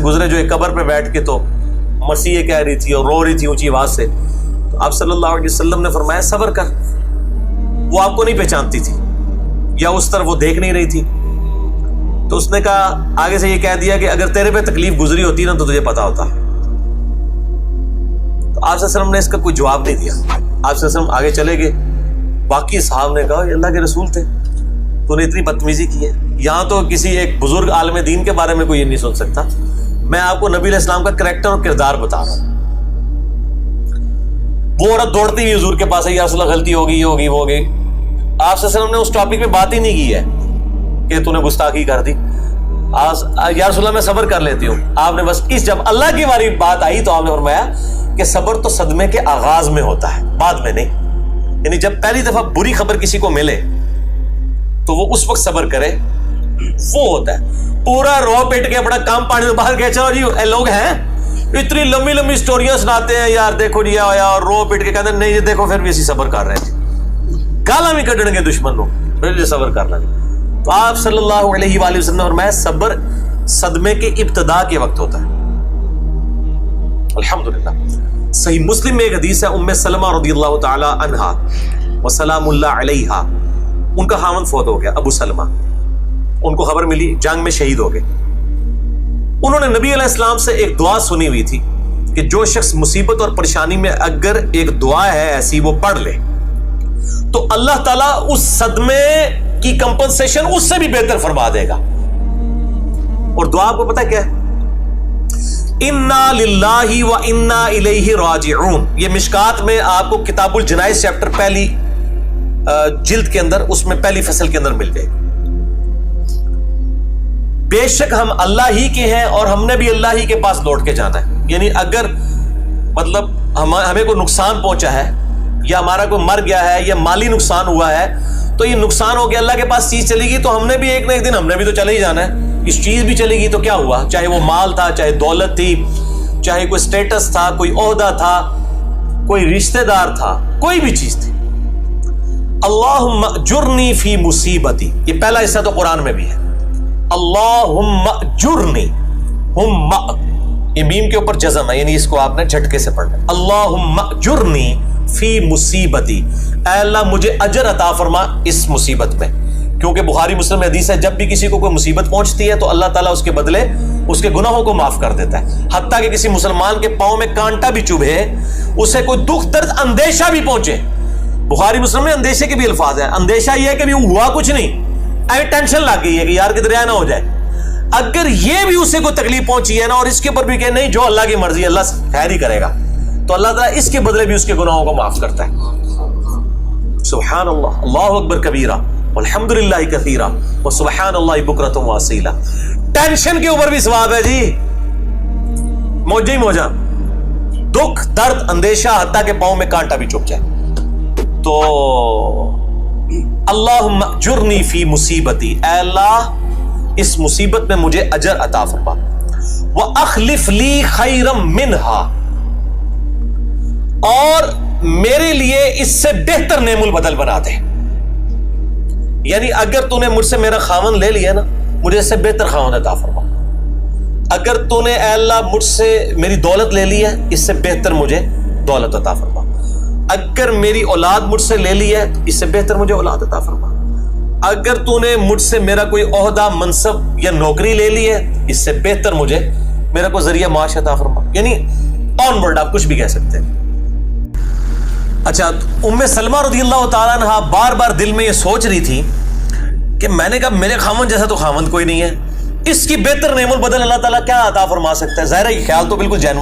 گزرے جو ایک قبر پہ بیٹھ کے تو مسیح کہہ رہی تھی اور رو رہی تھی اونچی آواز سے. تو آپ صلی اللہ علیہ وسلم نے فرمایا صبر کر. وہ آپ کو نہیں پہچانتی تھی یا اس طرف وہ دیکھ نہیں رہی تھی. تو اس نے کہا آگے سے یہ کہہ دیا کہ اگر تیرے پہ تکلیف گزری ہوتی نا تو تجھے پتا ہوتا. تو آپ صلی اللہ علیہ وسلم نے اس کا کوئی جواب نہیں دیا. آپ صلی اللہ علیہ وسلم آگے چلے گئے. باقی صحابہ نے کہا اللہ کے رسول تھے, تو نے اتنی بدتمیزی کی ہے. یہاں تو کسی ایک بزرگ عالم دین کے بارے میں کوئی یہ نہیں سن سکتا. میں آپ کو نبی علیہ السلام کا کریکٹر اور کردار بتا رہا ہوں. وہ عورت دوڑتی ہوئی حضور کے پاس ہے, یا رسول اللہ غلطی ہوگی, یہ ہوگی, وہ ہوگی. آپ صلی اللہ علیہ وسلم نے اس ٹاپک پہ بات ہی نہیں کی ہے کہ تو نے گستاخی کر دی. یا رسول اللہ میں صبر کر لیتی ہوں. آپ نے بس جب اللہ کی باری بات آئی تو آپ نے فرمایا کہ صبر تو صدمے کے آغاز میں ہوتا ہے, بعد میں نہیں. یعنی جب پہلی دفعہ بری خبر کسی کو ملے تو وہ اس وقت صبر کرے, وہ ہوتا ہے. پورا رو پیٹ کے اپنا کام پانی باہر گئے, چلو جی اے لوگ ہیں اتنی لمبی لمبی سٹوریاں سناتے ہیں, یار دیکھو جی آیا, اور رو پیٹ کے کہتے ہیں نہیں جی دیکھو پھر بھی اسی صبر کر رہے ہیں, گالاں بھی کڈن گے دشمن نو, پھر جی صبر کر لیں. تو آپ صلی اللہ علیہ وآلہ وسلم نے فرمایا صبر صدمے کے ابتدا کے وقت ہوتا ہے. الحمدللہ. صحیح مسلم میں ایک حدیث ہے, ام سلمہ رضی اللہ تعالی عنہا وسلام اللہ علیہا, ان کا خاوند فوت ہو گیا ابو سلمہ. ان کو خبر ملی جنگ میں شہید ہو گئے. انہوں نے نبی علیہ السلام سے ایک دعا سنی ہوئی تھی کہ جو شخص مصیبت اور پریشانی میں اگر ایک دعا ہے ایسی وہ پڑھ لے تو اللہ تعالیٰ اس صدمے کی کمپنسیشن اس سے بھی بہتر فرما دے گا. اور دعا آپ کو پتہ کیا ہے؟ انا للہ و انا الیہ راجعون. یہ مشکات میں آپ کو کتاب الجنائز چیپٹر پہلی جلد کے اندر, اس میں پہلی فصل کے اندر مل جائے گی. بے شک ہم اللہ ہی کے ہیں اور ہم نے بھی اللہ ہی کے پاس لوٹ کے جانا ہے. یعنی اگر مطلب ہمیں کوئی نقصان پہنچا ہے یا ہمارا کوئی مر گیا ہے یا مالی نقصان ہوا ہے تو یہ نقصان ہو کے اللہ کے پاس چیز چلے گی تو ہم نے بھی ایک نہ ایک دن ہم نے بھی تو چلے ہی جانا ہے. اس چیز بھی چلے گی تو کیا ہوا, چاہے وہ مال تھا, چاہے دولت تھی, چاہے کوئی سٹیٹس تھا, کوئی عہدہ تھا, کوئی رشتہ دار تھا, کوئی بھی چیز تھی. اللہم اجرنی فی مصیبتی, یہ پہلا حصہ تو قرآن میں بھی ہے. اللہم اجرنی, یہ میم کے اوپر جزم ہے, یعنی اس کو آپ نے جھٹکے سے پڑھنا. اللہم اجرنی فی مصیبتی, اے اللہ مجھے اجر عطا فرما اس مصیبت میں. کیونکہ بخاری مسلم میں حدیث ہے جب بھی کسی کو کوئی مصیبت پہنچتی ہے تو اللہ تعالیٰ اس کے بدلے اس کے گناہوں کو معاف کر دیتا ہے. حتیٰ کہ کسی مسلمان کے پاؤں میں کانٹا بھی چبھے, اسے کوئی دکھ درد اندیشہ بھی پہنچے, بخاری مسلم میں اندیشے کے بھی الفاظ ہیں. اندیشہ یہ ہے کہ بھی ہوا کچھ نہیں, ٹینشن لگ گئی ہے کہ یار کدھر نہ ہو جائے. اگر یہ بھی اسے کوئی تکلیف پہنچی ہے نا اور اس کے اوپر بھی کہ نہیں جو اللہ کی مرضی, اللہ خیر ہی کرے گا, تو اللہ تعالیٰ اس کے بدلے بھی اس کے گناہوں کو معاف کرتا ہے. سبحان اللہ, اللہ اکبر کبیرہ والحمدللہ کثیرہ وسبحان اللہ بکرۃ واصیلہ. ٹینشن کے اوپر بھی ثواب ہے جی, موجہ ہی موجہ, دکھ درد اندیشہ حتیٰ کہ پاؤں میں کانٹا بھی چبھ جائے. تو اللہم اجرنی فی مصیبتی, اے اللہ اس مصیبت میں مجھے اجر عطا فرما. وَأَخْلِفْ لِي خَيْرًا مِنْهَا, اور میرے لیے اس سے بہتر نعم البدل بنا دے. یعنی اگر تو نے مجھ سے میرا خاوند لے لیا نا, مجھے اس سے بہتر خاوند عطا فرما. اگر تو نے اے اللہ مجھ سے میری دولت لے لی ہے, اس سے بہتر مجھے دولت عطا فرما. اگر میری اولاد مجھ سے لے لی ہے تو اس سے بہتر مجھے اولاد عطا فرما. اگر تو نے مجھ سے میرا کوئی عہدہ منصب یا نوکری لے لی ہے, اس سے بہتر مجھے میرا کوئی ذریعہ معاش عطا فرما. یعنی آن ورڈ آپ کچھ بھی کہہ سکتے ہیں. اچھا, ام سلمہ رضی اللہ تعالیٰ عنہا بار بار دل میں یہ سوچ رہی تھی کہ میں نے کہا میرے خاوند جیسا تو خاوند کوئی نہیں ہے, اس کی بہتر نعم البدل اللہ تعالیٰ کیا عطا فرما سکتا ہے. ظاہر ہے یہ خیال تو بالکل جینوین